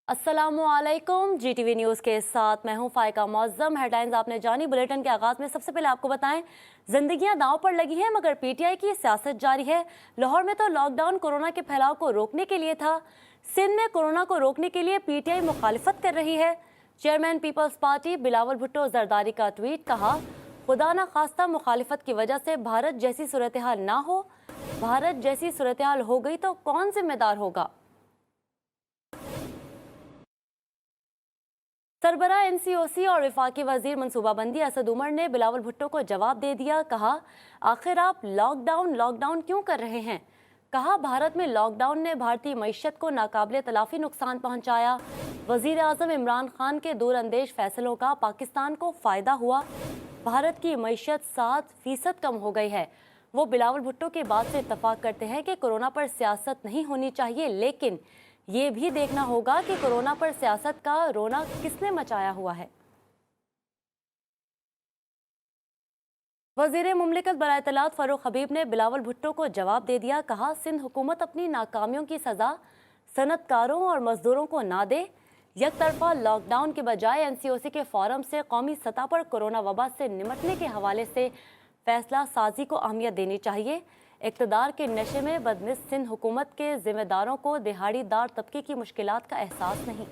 अस्सलामुअलैकुम। GTV news के साथ मैं हूं फायका मौज़म। हेडलाइंस आपने जानी। बुलेटिन के आगाज़ में सबसे पहले आपको बताएं, जिंदगियां दांव पर लगी हैं मगर PTI की सियासत जारी है। लाहौर में तो लॉकडाउन कोरोना के फैलाव को रोकने के लिए था। सिंध में कोरोना को रोकने के लिए PTI मुखालिफत कर रही है। Chairman peoples party Bilawal Bhutto Zardari का ट्वीट, कहा खुदा न खास्ता मुखालिफत की वजह से भारत जैसी सूरत हाल ना हो। भारत जैसी सूरत हाल हो गई तो कौन जिम्मेदार होगा। सरबरा NCOC और वफाकी वजीर मनसूबाबंदी असद उमर ने बिलावल भुट्टो को जवाब दे दिया। कहा आखिर आप लॉकडाउन क्यों कर रहे हैं। कहा भारत में लॉकडाउन ने भारतीय मईशत को नाकाबिले तलाफी नुकसान पहुंचाया। वजीर आजम इमरान खान के दूरअंदेश फैसलों का पाकिस्तान को फायदा हुआ। भारत की मईशत 7% कम हो गई है। वो बिलावल भुट्टो की बात से इत्तफाक करते हैं कि कोरोना पर सियासत नहीं होनी चाहिए, लेकिन ये भी देखना होगा कि कोरोना पर सियासत का रोना किसने मचाया हुआ है। वजीर मुमलिकत बराए इत्तलात फारूक हबीब ने बिलावल भुट्टो को जवाब दे दिया। कहा सिंध हुकूमत अपनी नाकामियों की सजा सनतकारों और मजदूरों को ना दे। एक तरफा लॉकडाउन के बजाय NCOC के फोरम से कौमी सतह पर कोरोना वबा से निमटने के हवाले से फैसला साजी को अहमियत देनी चाहिए। इक़्तिदार के नशे में बदमिज़ सिंध हुकूमत के जिम्मेदारों को दिहाड़ीदार तबके की मुश्किलात का एहसास नहीं।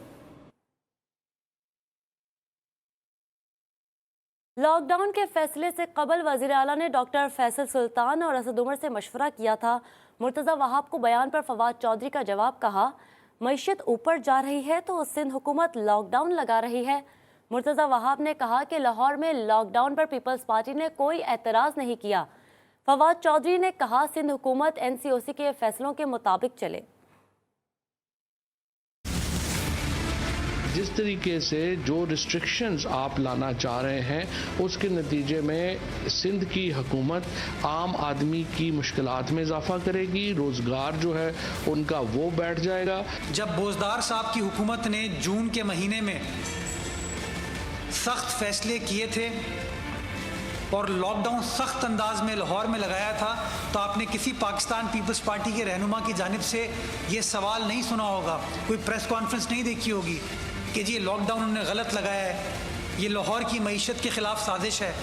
लॉकडाउन के फैसले से कबल वज़ीर आला ने डॉक्टर फैसल सुल्तान और असद उमर से मशवरा किया था। मुर्तज़ा वहाब को बयान पर फवाद चौधरी का जवाब, कहा मईशत ऊपर जा रही है तो सिंध हुकूमत लॉकडाउन लगा रही है। मुर्तज़ा वहाब ने कहा कि लाहौर में लॉकडाउन पर पीपल्स पार्टी ने कोई एतराज़ नहीं किया। फवाद चौधरी ने कहा सिंध हुकूमत NCOC के फैसलों के मुताबिक चले। जिस तरीके से जो रिस्ट्रिक्शंस आप लाना चाह रहे हैं उसके नतीजे में सिंध की हुकूमत आम आदमी की मुश्किलात में इजाफा करेगी, रोज़गार जो है उनका वो बैठ जाएगा। जब बोजदार साहब की हुकूमत ने जून के महीने में सख्त फैसले किए थे और लॉकडाउन सख्त अंदाज में लाहौर में लगाया था, तो आपने किसी पाकिस्तान पीपल्स पार्टी के रहनुमा की जानिब से ये सवाल नहीं सुना होगा, कोई प्रेस कॉन्फ्रेंस नहीं देखी होगी कि जी लॉकडाउन उन्होंने गलत लगाया है, ये लाहौर की मईशत के खिलाफ साजिश है,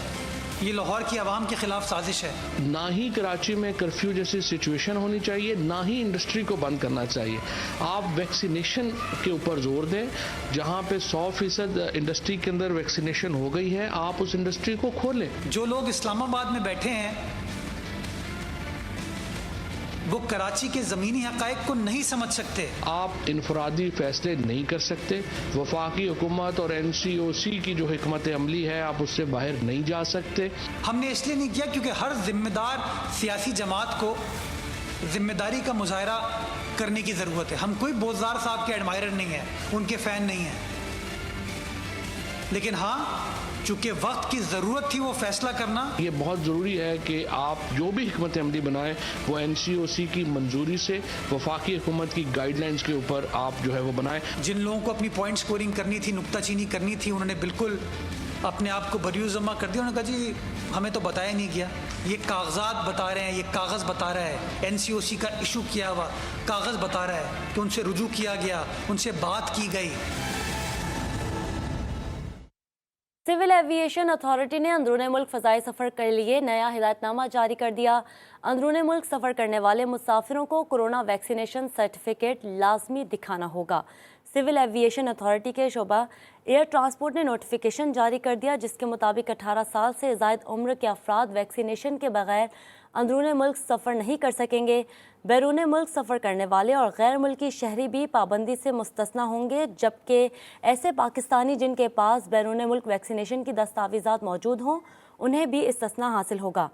ये लाहौर की आवाम के खिलाफ साजिश है। ना ही कराची में कर्फ्यू जैसी सिचुएशन होनी चाहिए, ना ही इंडस्ट्री को बंद करना चाहिए। आप वैक्सीनेशन के ऊपर जोर दें। जहां पे 100% इंडस्ट्री के अंदर वैक्सीनेशन हो गई है, आप उस इंडस्ट्री को खोलें। जो लोग इस्लामाबाद में बैठे हैं वो कराची के ज़मीनी हक़ाइक़ को नहीं समझ सकते। आप इनफरादी फैसले नहीं कर सकते। वफाकी हुकूमत और NCOC की जो हिकमत अमली है आप उससे बाहर नहीं जा सकते। हमने इसलिए नहीं किया क्योंकि हर जिम्मेदार सियासी जमात को जिम्मेदारी का मुजाहरा करने की ज़रूरत है। हम कोई बोजदार साहब के एडमायरर नहीं हैं, उनके फ़ैन नहीं हैं, लेकिन हाँ चूँकि वक्त की ज़रूरत थी वो फैसला करना। ये बहुत ज़रूरी है कि आप जो भी हिकमत अमली बनाएं वो NCOC की मंजूरी से वफाकी हुकूमत की गाइडलाइंस के ऊपर आप जो है वो बनाएं। जिन लोगों को अपनी पॉइंट स्कोरिंग करनी थी, नुक्ताचीनी करनी थी, उन्होंने बिल्कुल अपने आप को बरियुज़्ज़मा कर दिया। उन्होंने कहा जी हमें तो बताया नहीं गया, ये कागजात बता रहे हैं, ये कागज़ बता रहा है, NCOC का इशू किया हुआ कागज़ बता रहा है कि उनसे रुजू किया गया, उनसे बात की गई। सिविल एविएशन अथॉरिटी ने अंदरूनी मुल्क फ़ज़ाई सफ़र के लिए नया हिदायतनामा जारी कर दिया। अंदरूनी मुल्क सफ़र करने वाले मुसाफिरों को कोरोना वैक्सीनेशन सर्टिफिकेट लाजमी दिखाना होगा। सिविल एविएशन अथॉरिटी के शोबा एयर ट्रांसपोर्ट ने नोटिफिकेशन जारी कर दिया, जिसके मुताबिक 18 साल से ज़ायद उम्र के अफराद वैक्सीनेशन के बगैर अंदरूनी मुल्क सफ़र नहीं कर सकेंगे। बैरून मुल्क सफ़र करने वाले और गैर मुल्की शहरी भी पाबंदी से मुस्तस्ना होंगे, जबकि ऐसे पाकिस्तानी जिनके पास बैरून मुल्क वैक्सीनेशन की दस्तावेज़ात मौजूद हों उन्हें भी इस्तिस्ना हासिल होगा।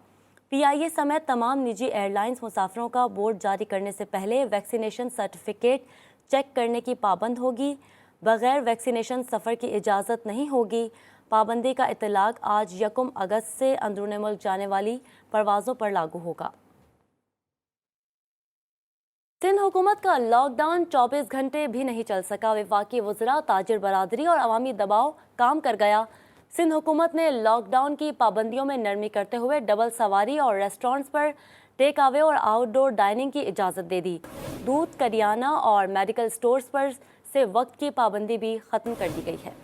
PIA समेत तमाम निजी एयरलाइंस मुसाफिरों का बोर्ड जारी करने से पहले वैक्सीनेशन सर्टिफिकेट चेक करने की पाबंद होगी। बगैर वैक्सीनेशन सफ़र की इजाज़त नहीं होगी। पाबंदी का इतलाक आज 1 अगस्त से अंदरूनी मुल्क जाने वाली परवाज़ों पर लागू होगा। सिंध हुकूमत का लॉकडाउन 24 घंटे भी नहीं चल सका। वफाकी वज़रा, ताजिर बरादरी और अवामी दबाव काम कर गया। सिंध हुकूमत ने लॉकडाउन की पाबंदियों में नरमी करते हुए डबल सवारी और रेस्टोरेंट्स पर टेक अवे और आउटडोर डाइनिंग की इजाज़त दे दी। दूध, करियाना और मेडिकल स्टोर्स पर से वक्त की पाबंदी भी खत्म कर दी गई है।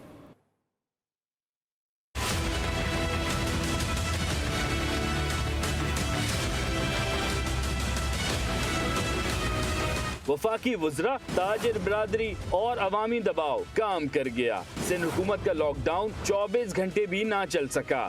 वफाकी वज़रा, ताजिर बिरादरी और अवामी दबाव काम कर गया। सिंध हुकूमत का लॉकडाउन 24 घंटे भी ना चल सका।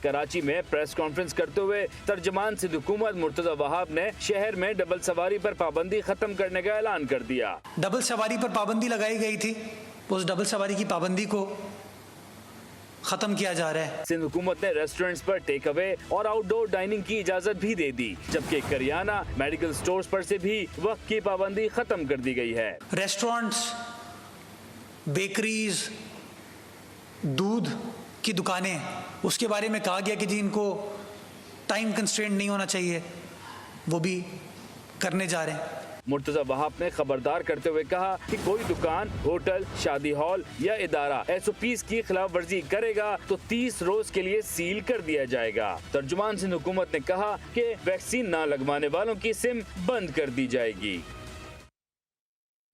कराची में प्रेस कॉन्फ्रेंस करते हुए तर्जमान सिंध हुकूमत मुर्तज़ा वहाब ने शहर में डबल सवारी पर पाबंदी खत्म करने का ऐलान कर दिया। डबल सवारी पर पाबंदी लगाई गई थी, उस डबल सवारी की पाबंदी को खत्म किया जा रहा है। सिंध हुकूमत ने रेस्टोरेंट्स पर टेक अवे और आउटडोर डाइनिंग की इजाजत भी दे दी, जबकि करियाना मेडिकल स्टोर्स पर से भी वक्त की पाबंदी खत्म कर दी गई है। रेस्टोरेंट्स, बेकरीज, दूध की दुकानें, उसके बारे में कहा गया कि जी इनको टाइम कंस्ट्रेंट नहीं होना चाहिए, वो भी करने जा रहे हैं। मुर्तज़ा वहाब ने खबरदार करते हुए कहा कि कोई दुकान, होटल, शादी हॉल या इदारा SOPs की खिलाफ वर्जी करेगा तो 30 रोज के लिए सील कर दिया जाएगा। तर्जुमान सिंध हुकूमत ने कहा कि वैक्सीन न लगवाने वालों की सिम बंद कर दी जाएगी।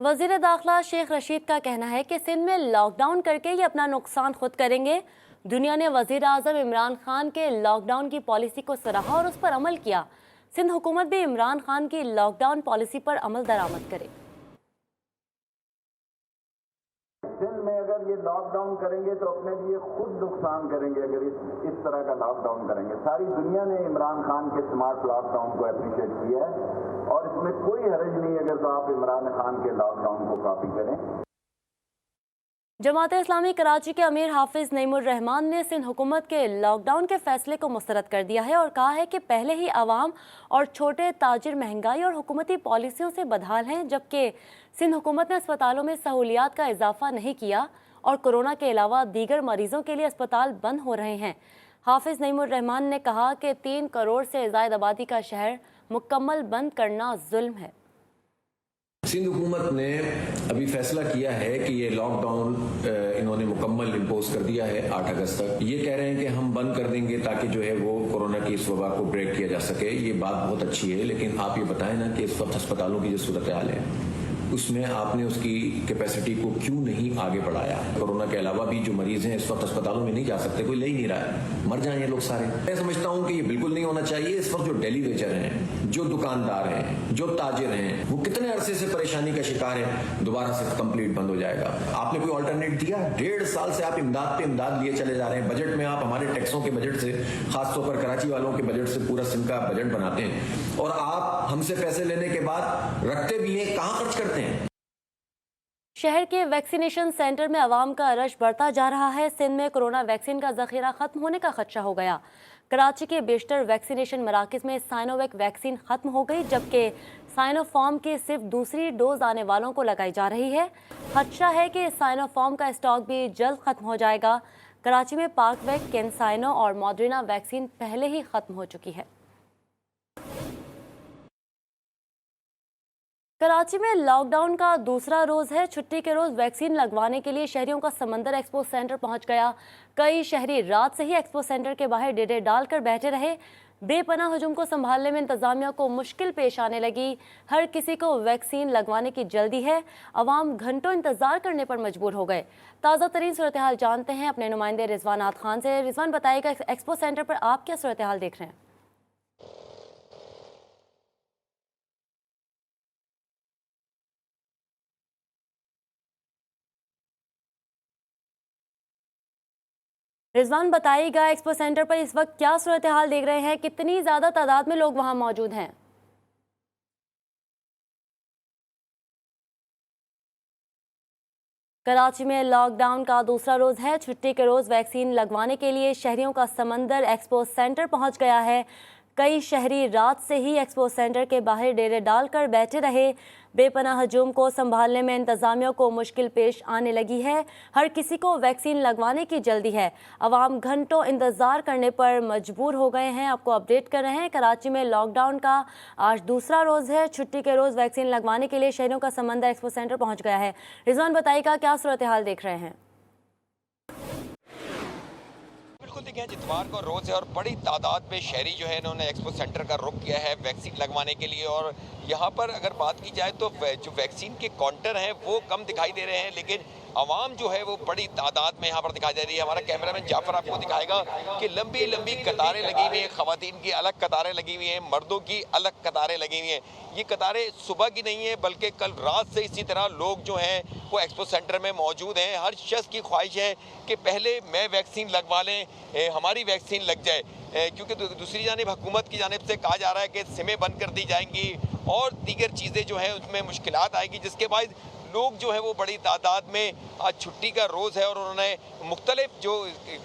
वज़ीर दाखिला शेख रशीद का कहना है कि सिंध में लॉकडाउन करके ये अपना नुकसान खुद करेंगे। दुनिया ने वज़ीर आज़म इमरान खान के लॉकडाउन की पॉलिसी को सराहा और उस पर अमल किया। सिंध हुकूमत भी इमरान खान की लॉकडाउन पॉलिसी पर अमल दरामद करे। सिंध में अगर ये लॉकडाउन करेंगे तो अपने लिए खुद नुकसान करेंगे। अगर इस तरह का लॉकडाउन करेंगे, सारी दुनिया ने इमरान खान के स्मार्ट लॉकडाउन को अप्रिशिएट किया है और इसमें कोई हर्ज नहीं अगर तो आप इमरान खान के लॉकडाउन को कॉपी करें। जमात इस्लामी कराची के अमीर हाफिज नईमुर रहमान ने सिंध हुकूमत के लॉकडाउन के फैसले को मुस्तरद कर दिया है और कहा है कि पहले ही आवाम और छोटे ताजिर महंगाई और हुकूमती पॉलिसियों से बदहाल हैं, जबकि सिंध हुकूमत ने अस्पतालों में सहूलियात का इजाफा नहीं किया और कोरोना के अलावा दीगर मरीजों के लिए अस्पताल बंद हो रहे हैं। हाफिज नईमुर रहमान ने कहा कि 3 करोड़ से ज़ायद आबादी का शहर मुकम्मल बंद करना जुल्म है। सिंध हुकूमत ने अभी फैसला किया है कि ये लॉकडाउन इन्होंने मुकम्मल इम्पोज कर दिया है 8 अगस्त तक। ये कह रहे हैं कि हम बंद कर देंगे ताकि जो है वो कोरोना की इस वबा को ब्रेक किया जा सके। ये बात बहुत अच्छी है, लेकिन आप ये बताएं ना कि इस वक्त अस्पतालों की जो सूरत हाल है उसमें आपने उसकी कैपेसिटी को क्यों नहीं आगे बढ़ाया। कोरोना के अलावा भी जो मरीज हैं इस वक्त अस्पतालों में नहीं जा सकते, कोई ले ही नहीं रहा है, मर जाएं ये लोग सारे। मैं समझता हूं कि ये बिल्कुल नहीं होना चाहिए। इस वक्त जो डेली वेजर हैं, जो दुकानदार हैं, जो ताजिर हैं, वो कितने अरसे से परेशानी का शिकार है, दोबारा से कंप्लीट बंद हो जाएगा। आपने कोई ऑल्टरनेट दिया? 1.5 साल से आप इमदाद पे इमदाद लिए चले जा रहे हैं। बजट में आप हमारे टैक्सों के बजट से, खासतौर पर कराची वालों के बजट से पूरा सिंध का बजट बनाते हैं और आप हमसे पैसे लेने के बाद रखते भी हैं, कहां खर्च करते हैं? शहर के वैक्सीनेशन सेंटर में आवाम का रश बढ़ता जा रहा है। सिंध में कोरोना वैक्सीन का जखीरा खत्म होने का खदशा हो गया। कराची के बेशतर वैक्सीनेशन मराकज में साइनोवैक वैक्सीन खत्म हो गई, जबकि साइनोफार्म की सिर्फ दूसरी डोज आने वालों को लगाई जा रही है। खदशा है कि साइनोफार्म का स्टॉक भी जल्द खत्म हो जाएगा। कराची में पार्कवैक, कैंसाइनो और मॉडर्ना वैक्सीन पहले ही खत्म हो चुकी है। कराची में लॉकडाउन का दूसरा रोज है। छुट्टी के रोज वैक्सीन लगवाने के लिए शहरियों का समंदर एक्सपो सेंटर पहुंच गया। कई शहरी रात से ही एक्सपो सेंटर के बाहर डेरे डालकर बैठे रहे। बेपनाह हुजूम को संभालने में इंतजामिया को मुश्किल पेश आने लगी। हर किसी को वैक्सीन लगवाने की जल्दी है। अवाम घंटों इंतजार करने पर मजबूर हो गए। ताज़ा तरीन सूरत हाल जानते हैं अपने नुमाइंदे रिजवान खान से। रिजवान, बताइएगा एक्सपो सेंटर पर आप क्या सूरत हाल देख रहे हैं? रिजवान, बताइएगा एक्सपो सेंटर पर इस वक्त क्या सूरत हाल देख रहे हैं? कितनी ज्यादा तादाद में लोग वहां मौजूद हैं? कराची में लॉकडाउन का दूसरा रोज है। छुट्टी के रोज वैक्सीन लगवाने के लिए शहरियों का समंदर एक्सपो सेंटर पहुंच गया है। कई शहरी रात से ही एक्सपो सेंटर के बाहर डेरे डालकर बैठे रहे। बेपनाह हजूम को संभालने में इंतजामिया को मुश्किल पेश आने लगी है। हर किसी को वैक्सीन लगवाने की जल्दी है। अवाम घंटों इंतजार करने पर मजबूर हो गए हैं। आपको अपडेट कर रहे हैं, कराची में लॉकडाउन का आज दूसरा रोज है। छुट्टी के रोज वैक्सीन लगवाने के लिए शहरियों का समंदर एक्सपो सेंटर पहुंच गया है। रिजवान, बताइएगा क्या सूरत हाल देख रहे हैं? बिल्कुल देखें इतवार को रोज है और बड़ी तादाद में शहरी जो है इन्होंने एक्सपो सेंटर का रुख किया है वैक्सीन लगवाने के लिए। और यहाँ पर अगर बात की जाए तो जो वैक्सीन के काउंटर हैं वो कम दिखाई दे रहे हैं, लेकिन आवाम जो है वो बड़ी तादाद में यहाँ पर दिखाई दे रही है। हमारा कैमरामैन जाफर आपको दिखाएगा कि लंबी लंबी कतारें लगी हुई हैं, खवातीन की अलग कतारें लगी हुई हैं, मर्दों की अलग कतारें लगी हुई हैं। ये कतारें सुबह की नहीं है बल्कि कल रात से इसी तरह लोग जो हैं वो एक्सपो सेंटर में मौजूद हैं। हर शख्स की ख्वाहिश है कि पहले मैं वैक्सीन लगवा लें, हमारी वैक्सीन लग जाए, क्योंकि दूसरी जानिब हुकूमत की जानिब से कहा जा रहा है कि सिमें बंद कर दी जाएंगी और दीगर चीज़ें जो हैं उसमें मुश्किलात आएगी, जिसके बाद लोग जो है वो बड़ी तादाद में आज छुट्टी का रोज़ है और उन्होंने मुख्तलिफ जो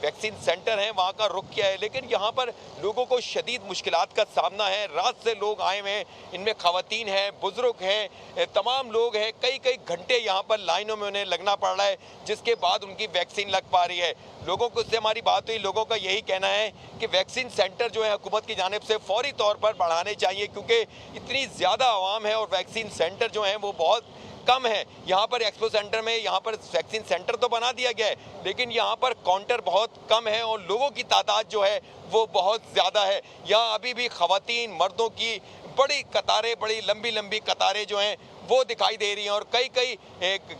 वैक्सीन सेंटर हैं वहाँ का रुख किया है। लेकिन यहाँ पर लोगों को शदीद मुश्किलात का सामना है। रात से लोग आए हुए हैं, इनमें खवातीन हैं, बुजुर्ग हैं, तमाम लोग हैं। कई कई घंटे यहाँ पर लाइनों में उन्हें लगना पड़ रहा है, जिसके बाद उनकी वैक्सीन लग पा रही है। लोगों को उससे हमारी बात हुई, लोगों का यही कहना है कि वैक्सीन सेंटर जो है हुकूमत की जानिब से फौरी तौर पर बढ़ाने चाहिए, क्योंकि इतनी ज़्यादा आवाम है और वैक्सीन सेंटर जो हैं वो बहुत कम है। यहाँ पर एक्सपो सेंटर में यहाँ पर वैक्सीन सेंटर तो बना दिया गया है, लेकिन यहाँ पर काउंटर बहुत कम है और लोगों की तादाद जो है वो बहुत ज़्यादा है। यहाँ अभी भी खवातीन मर्दों की बड़ी कतारें, बड़ी लंबी लंबी कतारें जो हैं वो दिखाई दे रही हैं और कई कई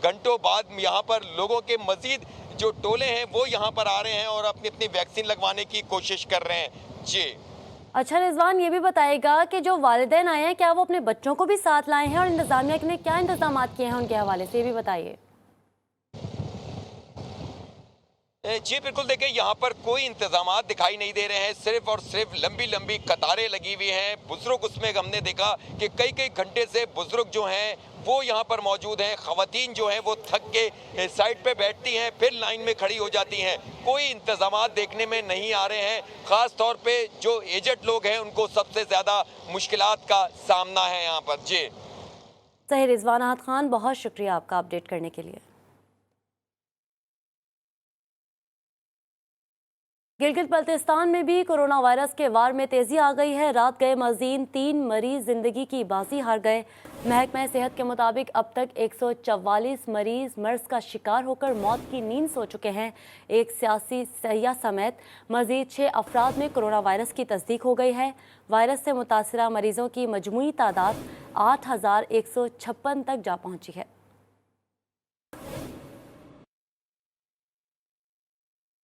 घंटों बाद यहाँ पर लोगों के मज़ीद जो टोले हैं वो यहाँ पर आ रहे हैं और अपनी अपनी वैक्सीन लगवाने की कोशिश कर रहे हैं। जी अच्छा रिजवान, ये भी बताएगा कि जो वालिदैन आए हैं क्या वो अपने बच्चों को भी साथ लाए हैं और इंतजामिया ने क्या इंतजाम किए हैं उनके हवाले से, ये भी बताइए। जी बिल्कुल, देखिए यहाँ पर कोई इंतजामात दिखाई नहीं दे रहे हैं, सिर्फ और सिर्फ लंबी लंबी कतारें लगी हुई हैं। बुजुर्ग उसमें हमने देखा कि कई कई घंटे से बुजुर्ग जो हैं वो यहाँ पर मौजूद हैं। खवातीन जो हैं वो थक के साइड पे बैठती हैं, फिर लाइन में खड़ी हो जाती हैं। कोई इंतजामात देखने में नहीं आ रहे हैं। ख़ास तौर पे जो एजेड लोग हैं उनको सबसे ज़्यादा मुश्किलात का सामना है यहाँ पर। जी सही रिजवान आहत खान, बहुत शुक्रिया आपका अपडेट करने के लिए। गिलगित बल्तिस्तान में भी कोरोना वायरस के वार में तेजी आ गई है। रात गए मज़ीद 3 मरीज जिंदगी की बाजी हार गए। महकमा सेहत के मुताबिक अब तक 144 मरीज मर्ज का शिकार होकर मौत की नींद सो चुके हैं। एक सियासी सयाह समेत मजीद 6 अफराद में कोरोना वायरस की तस्दीक हो गई है। वायरस से मुतासरा मरीजों की मजमूई तादाद 8156 तक जा पहुंची है।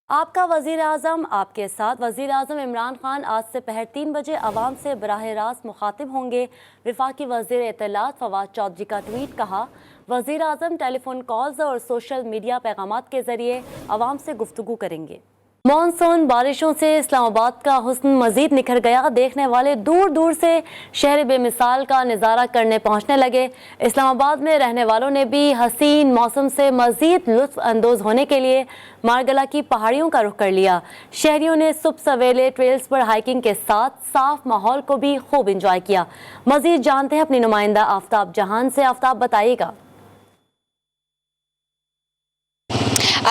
आपका वज़ीर आज़म आपके साथ। वज़ीर आज़म इमरान खान आज से पहर 3 बजे आवाम से बराह रास्त मुखातिब होंगे। वफाकी वज़ीर इत्तलात फवाद चौधरी का ट्वीट, कहा वज़ीर आज़म टेलीफोन कॉल्स और सोशल मीडिया पैगामात के ज़रिए आवाम से गुफ्तगू करेंगे। मानसून बारिशों से इस्लामाबाद का हुस्न मजीद निखर गया। देखने वाले दूर दूर से शहर बेमिसाल का नज़ारा करने पहुंचने लगे। इस्लामाबाद में रहने वालों ने भी हसीन मौसम से मजीद लुत्फ अंदोज़ होने के लिए मारगला की पहाड़ियों का रुख कर लिया। शहरियों ने सुबह सवेरे ट्रेल्स पर हाइकिंग के साथ साफ माहौल को भी खूब इंजॉय किया। मजीद जानते हैं अपनी नुमाइंदा आफ्ताब जहान से। आफ्ताब, बताइएगा।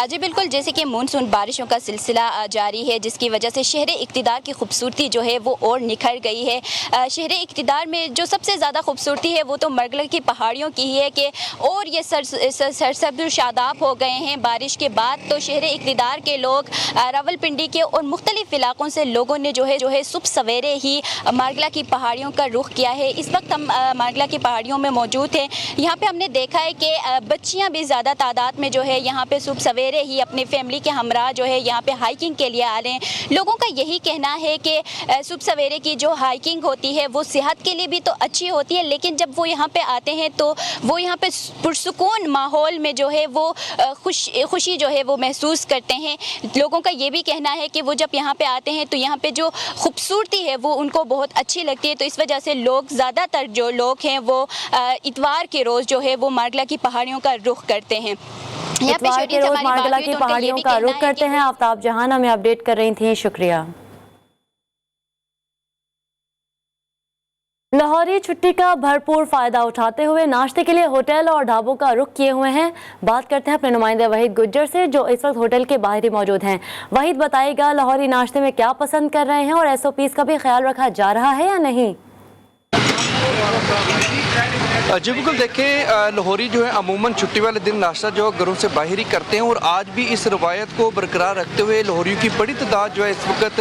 जी बिल्कुल, जैसे कि मानसून बारिशों का सिलसिला जारी है, जिसकी वजह से शहर इक़्तिदार की खूबसूरती जो है वो और निखर गई है। शहर इक़्तिदार में जो सबसे ज़्यादा खूबसूरती है वो तो मारगला की पहाड़ियों की ही है कि और ये सरसब्ज़ शादाब हो गए हैं बारिश के बाद। तो शहर इक़्तिदार के लोग रावलपिंडी के और मुख्तलिफ इलाकों से लोगों ने जो है सुबह सवेरे ही मारगला की पहाड़ियों का रुख किया है। इस वक्त हम मारगला की पहाड़ियों में मौजूद हैं। यहाँ पर हमने देखा है कि बच्चियाँ भी ज़्यादा तादाद में जो है यहाँ पर सुबह सवेरे ही अपनी फैमिली के हमरा जो है यहाँ पे हाइकिंग के लिए आ रहे हैं। लोगों का यही कहना है कि सुबह सवेरे की जो हाइकिंग होती है वो सेहत के लिए भी तो अच्छी होती है, लेकिन जब वो यहाँ पे आते हैं तो वो यहाँ पे पुरसुकून माहौल में जो है वो खुशी जो है वो महसूस करते हैं। लोगों का ये भी कहना है कि वो जब यहाँ पे आते हैं तो यहाँ पे जो खूबसूरती है वो उनको बहुत अच्छी लगती है। तो इस वजह से लोग ज़्यादातर जो लोग हैं वो इतवार के रोज़ जो है वो मारगला की पहाड़ियों का रुख करते हैं। इतवार के रोज मारगला की पहाड़ियों का रुख करते हैं। आफ्ताब जहान हमें अपडेट कर रही थी, शुक्रिया। लाहौरी छुट्टी का भरपूर फायदा उठाते हुए नाश्ते के लिए होटल और ढाबों का रुख किए हुए हैं। बात करते हैं अपने नुमाइंदे वहीद गुज्जर से, जो इस वक्त होटल के बाहर ही मौजूद हैं। वहीद, बताइएगा लाहौरी नाश्ते में क्या पसंद कर रहे हैं और SOPs का भी ख्याल रखा जा रहा है या नहीं? जी बिल्कुल, देखें लाहौरी जो है अमूमन छुट्टी वाले दिन नाश्ता जो घरों से बाहर ही करते हैं और आज भी इस रवायत को बरकरार रखते हुए लाहौरियों की बड़ी तादाद जो है इस वक्त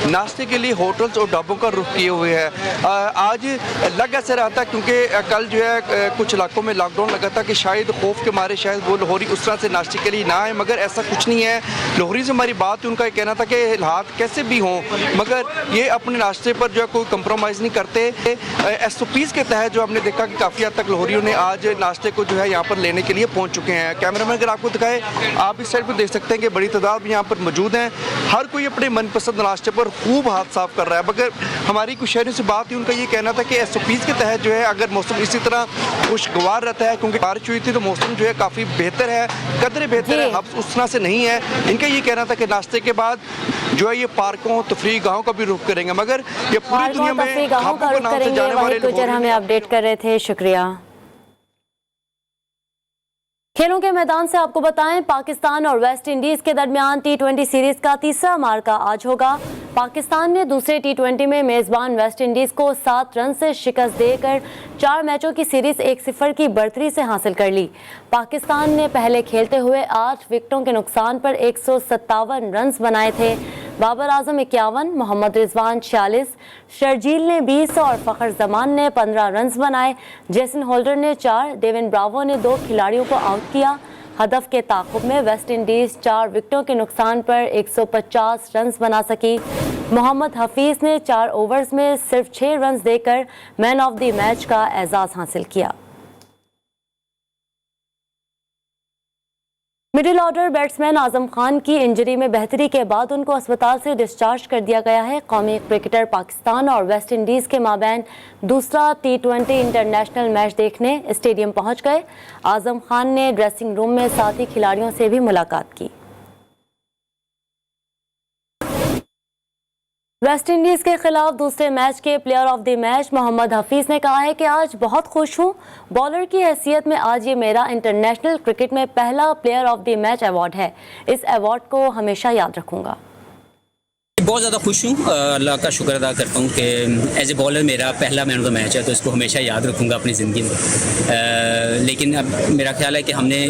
नाश्ते के लिए होटल्स और ढाबों का रुख किए हुए है। आज लग ऐसे रहा था क्योंकि कल जो है कुछ इलाकों में लॉकडाउन लगा था कि शायद खौफ के मारे शायद वो लाहौरी उस तरह से नाश्ते के लिए ना आए, मगर ऐसा कुछ नहीं है। लाहौरी से हमारी बात हुई, उनका कहना था कि हालात कैसे भी हों मगर ये अपने नाश्ते पर जो है कोई कंप्रोमाइज़ नहीं करते। SOPs के तहत जो हमने देखा कि काफ़ी हद तक लाहौरियों ने आज नाश्ते को जो है यहाँ पर लेने के लिए पहुँच चुके हैं। कैमरामैन अगर आपको दिखाए, आप इस साइड पर देख सकते हैं कि बड़ी तादाद में यहाँ पर मौजूद हैं। हर कोई अपने मनपसंद नाश्ते पर खूब हाथ साफ कर रहा है। मगर हमारी कुछ शहरों से बात हुई, उनका ये कहना था कि SOPs के तहत जो है अगर मौसम इसी तरह खुशगवार रहता है, क्योंकि बारिश हुई थी तो मौसम जो है काफ़ी बेहतर है, कदरे बेहतर है, अब उस तरह से नहीं है। इनका ये कहना था कि नाश्ते के बाद जो है ये पार्कों तफरीह गाहों का भी रुख करेंगे, मगर ये पूरी दुनिया में गाहों का रुख करेंगे। वहीद गुजर हमें अपडेट कर रहे थे, शुक्रिया। खेलों के मैदान से आपको बताएं, पाकिस्तान और वेस्ट इंडीज के दरमियान T20 सीरीज का तीसरा मार्का आज होगा। पाकिस्तान ने दूसरे T20 में मेज़बान वेस्ट इंडीज़ को 7 रन से शिकस्त देकर 4 मैचों की सीरीज 1-0 की बढ़तरी से हासिल कर ली। पाकिस्तान ने पहले खेलते हुए 8 विकेटों के नुकसान पर 157 रन बनाए थे। बाबर आजम 51, मोहम्मद रिजवान 46, शर्जील ने 20 और फ़खर जमान ने 15 रन बनाए। जेसन होल्डर ने 4, डेविन ब्रावो ने 2 खिलाड़ियों को आउट किया। हदफ के ताक़ुब में वेस्ट इंडीज़ 4 विकेटों के नुकसान पर 150 रन बना सकी। मोहम्मद हफीज़ ने 4 ओवर्स में सिर्फ 6 रन देकर मैन ऑफ द मैच का एजाज़ हासिल किया। Middle order batsman Azam Khan की इंजरी में बेहतरी के बाद उनको अस्पताल से डिस्चार्ज कर दिया गया है। कौमी क्रिकेटर पाकिस्तान और वेस्ट इंडीज़ के माबैन दूसरा T20 इंटरनेशनल मैच देखने स्टेडियम पहुंच गए। आजम खान ने ड्रेसिंग रूम में साथी खिलाड़ियों से भी मुलाकात की। वेस्ट इंडीज़ के खिलाफ दूसरे मैच के player of the match Mohammad Hafeez ने कहा है कि आज बहुत खुश हूं। बॉलर की हैसियत में आज ये मेरा इंटरनेशनल क्रिकेट में पहला player of the match award है। इस अवार्ड को हमेशा याद रखूंगा। बहुत ज़्यादा खुश हूँ, अल्लाह का शुक्र अदा करता हूँ कि एज ए बॉलर मेरा पहला मैन ऑफ द मैच है, तो इसको हमेशा याद रखूँगा अपनी ज़िंदगी में। लेकिन अब मेरा ख्याल है कि हमने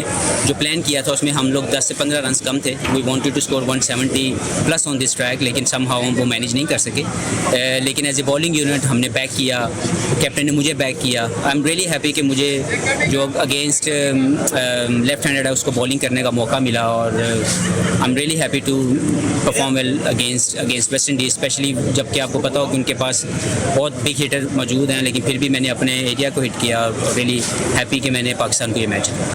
जो प्लान किया था उसमें हम लोग 10 से 15 रन कम थे। We wanted to score 170 plus on this track, लेकिन समहाउ हम वो मैनेज नहीं कर सके। लेकिन एज ए बॉलिंग यूनिट हमने बैक किया, कैप्टन ने मुझे बैक किया। आई एम रियली हैप्पी कि मुझे जो अगेंस्ट लेफ्ट हैंडेड है उसको बॉलिंग करने का मौका मिला, और I am really happy to perform well against West Indies, especially जबकि आपको पता हो कि उनके पास बहुत बिग हिटर मौजूद हैं, लेकिन फिर भी मैंने अपने एरिया को हिट किया। रियली हैप्पी कि मैंने पाकिस्तान को ये मैच जीता।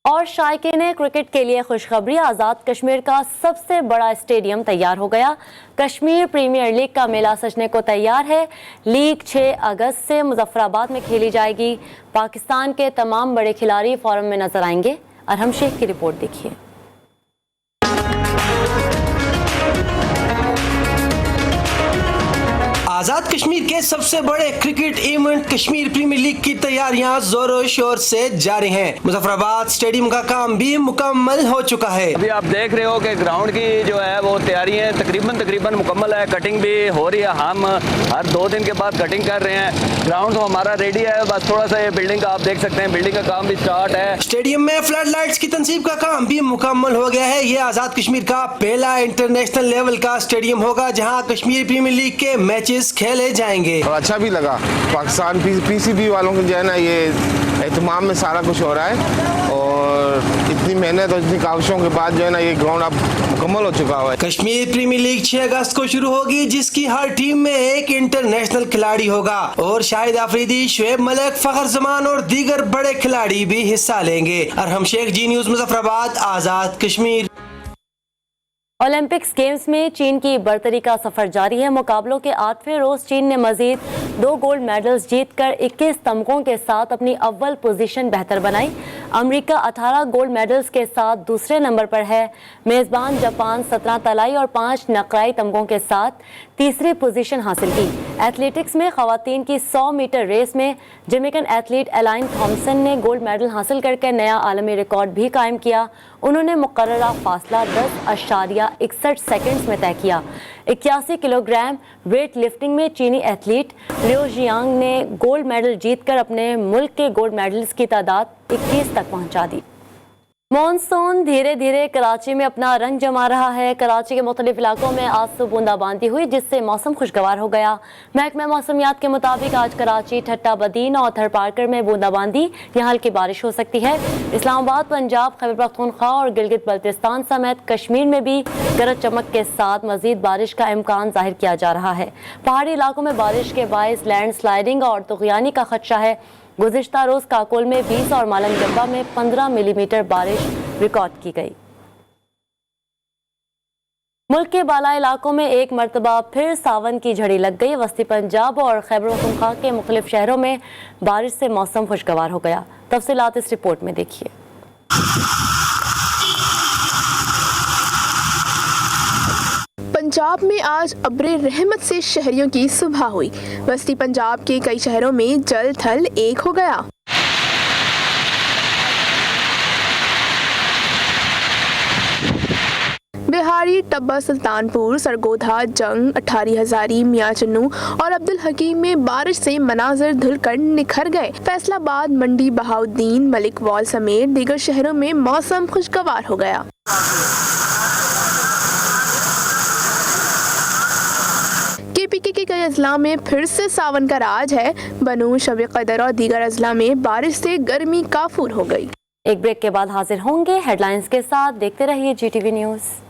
और शायकीन क्रिकेट के लिए खुशखबरी, आज़ाद कश्मीर का सबसे बड़ा स्टेडियम तैयार हो गया। कश्मीर प्रीमियर लीग का मेला सजने को तैयार है। लीग 6 अगस्त से मुजफ्फराबाद में खेली जाएगी। पाकिस्तान के तमाम बड़े खिलाड़ी फोरम में नजर आएंगे। अरहम शेख की रिपोर्ट देखिए। आज़ाद कश्मीर के सबसे बड़े cricket event Kashmir premier league की तैयारियां जोरों शोर से जारी हैं। मुजफ्फराबाद स्टेडियम का काम भी मुकम्मल हो चुका है। अभी आप देख रहे हो कि ग्राउंड की जो है वो तैयारियां तकरीबन मुकम्मल है। कटिंग भी हो रही है, हम हर 2 दिन के बाद कटिंग कर रहे हैं। ग्राउंड तो हमारा रेडी है, बस थोड़ा सा ये बिल्डिंग का आप देख सकते हैं, बिल्डिंग का काम भी स्टार्ट है। स्टेडियम में फ्लड लाइट्स की तंसीब का काम भी मुकम्मल हो गया है। ये आज़ाद कश्मीर का पहला इंटरनेशनल लेवल का स्टेडियम होगा जहाँ कश्मीर प्रीमियर लीग के मैचेस खेले जाएंगे। और अच्छा भी लगा, पाकिस्तान PCB वालों को जो है ना ये एहतमाम में सारा कुछ हो रहा है, और इतनी मेहनत और इतनी काविशों के बाद जो है ना ये ग्राउंड अब मुकम्मल हो चुका है। कश्मीर प्रीमियर लीग 6 अगस्त को शुरू होगी, जिसकी हर टीम में एक इंटरनेशनल खिलाड़ी होगा और शाहिद आफरीदी, शुएब मलिक, फखर जमान और दीगर बड़े खिलाड़ी भी हिस्सा लेंगे। अरहम शेख, जी news, Muzaffarabad, Azad Kashmir. Olympics games में चीन की बर्तरी का सफर जारी है। मुकाबलों के 8वें रोज चीन ने मजीद 2 गोल्ड मेडल्स जीतकर 21 तमगों के साथ अपनी अव्वल पोजीशन बेहतर बनाई। अमेरिका 18 गोल्ड मेडल्स के साथ दूसरे नंबर पर है। मेज़बान जापान 17 तलाई और 5 नकराई तमगों के साथ तीसरी पोजीशन हासिल की। एथलेटिक्स में खवातीन की 100 मीटर रेस में जमैकन एथलीट एलाइन थॉम्सन ने गोल्ड मेडल हासिल करके नया आलमी रिकॉर्ड भी कायम किया। उन्होंने मुकर्ररा फासला 10.61 सेकंड्स में तय किया। 81 किलोग्राम वेट लिफ्टिंग में चीनी एथलीट लियो जियांग ने गोल्ड मेडल जीतकर अपने मुल्क के गोल्ड मेडल्स की तादाद 21 तक पहुंचा दी। मॉनसून धीरे धीरे कराची में अपना रंग जमा रहा है। कराची के मुख्तलिफ इलाकों में आज से बूंदाबांदी हुई, जिससे मौसम खुशगवार हो गया। महकमा मौसमियात के मुताबिक आज कराची, ठट्टा बदीन और थर पार्कर में बूंदाबांदी या हल्की बारिश हो सकती है। इस्लामाबाद, पंजाब, खैबर पख्तूनख्वा और गिलगित बल्तिस्तान समेत कश्मीर में भी गरज चमक के साथ मजीद बारिश का इम्कान जाहिर किया जा रहा है। पहाड़ी इलाकों में बारिश के बायस लैंड स्लाइडिंग और तुग़यानी का खदशा है। गुज़िश्ता रोज़ काकोल में 20 और मालम जब्बा में 15 मिलीमीटर बारिश रिकॉर्ड की गई। मुल्क के बाला इलाकों में एक मरतबा फिर सावन की झड़ी लग गई। वस्ती पंजाब और खैबर पख्तूनख्वा के मुख्तलिफ शहरों में बारिश से मौसम खुशगवार हो गया। तफसीलात इस रिपोर्ट में देखिए। पंजाब में आज अब्रे रहमत से शहरियों की सुबह हुई। वस्ती पंजाब के कई शहरों में जल थल एक हो गया। बिहारी, टब्बा, सुल्तानपुर, सरगोधा, जंग, अठारी हजारी, मियां चन्नू और अब्दुल हकीम में बारिश से मनाजिर धुलकर निखर गए। फैसलाबाद, मंडी, बहाउद्दीन, मलिक वाल समेत दीगर शहरों में मौसम खुशगवार हो गया। KPK के कई अजला में फिर से सावन का राज है। बनू, शब कदर और दीगर अजला में बारिश से गर्मी काफूर हो गई। एक ब्रेक के बाद हाजिर होंगे हेडलाइंस के साथ। देखते रहिए GTV न्यूज़।